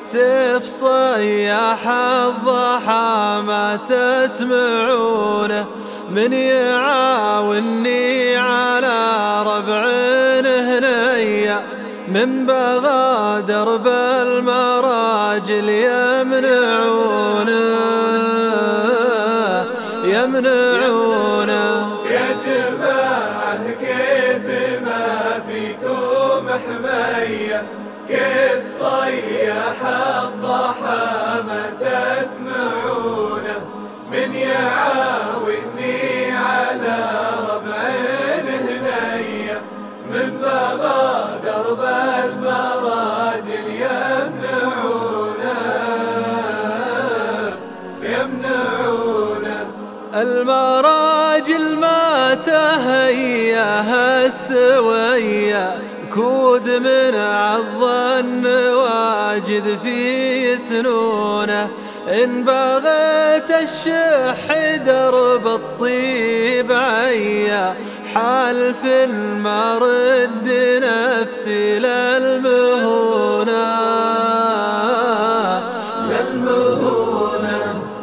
تفصيح الضحى ما تسمعونه، من يعاوني على ربع هنيا، من بغى درب المراجل يمنعونه. يا جماعة كيف ما فيكم حمية، كيف صيح الضحى ما تسمعونه، من يعاوني على ربع هنية، من بغى درب المراجل يمنعونه. المراجل ما تهياها السوية، كود من عض النواجذ في سنونه، إن بغيت الشح درب الطيب عيا، حال في المرد نفسي للمهونة.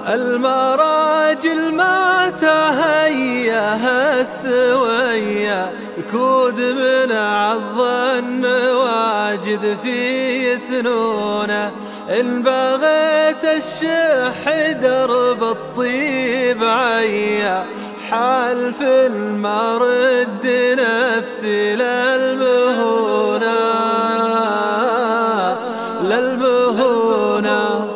المراجل ما تهياها السوية، كود من عض النواجذ في سنونه، إن بغيت الشح درب الطيب عيا، حال في المرد نفسي للمهونة.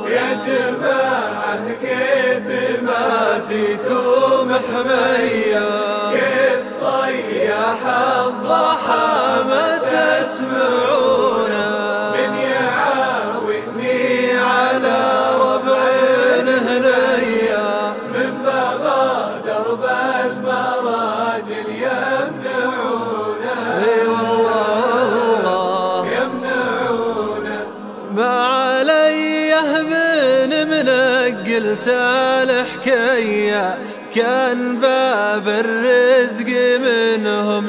يا جماعة كيف ما فيكم حمية، كيف صيح الضحى ما تسمعونه، من يعاوني على ربع هنيا، من بغى درب المراجل يمنعونه. ما عليه من منقلت الحكاية، كان باب الرزق منهم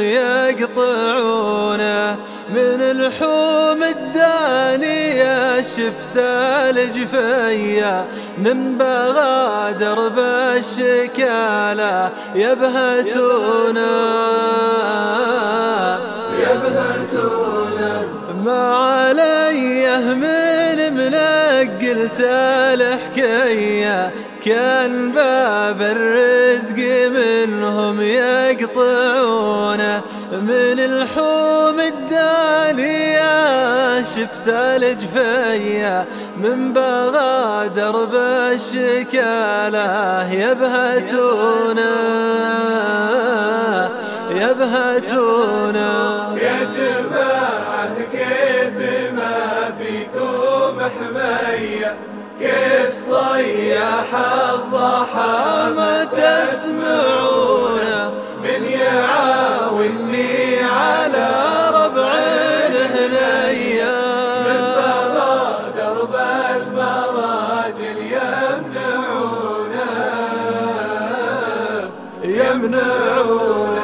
يقطعونه، من الحوم الدانية شفت الجفية، من بغى درب الشكالة يبهتونه. ما عليه من منقلت الحكاية، كان باب الرزق منهم يقطعونه، من الحوم الدانية شفت الجفية، من بغى درب الشكالة يبهتونه. يا جماعة كيف ما فيكم حمية، كيف صيح الضحى ما تسمعونه، من يعاوني على ربع هنيا، من بغى درب المراجل يمنعونه.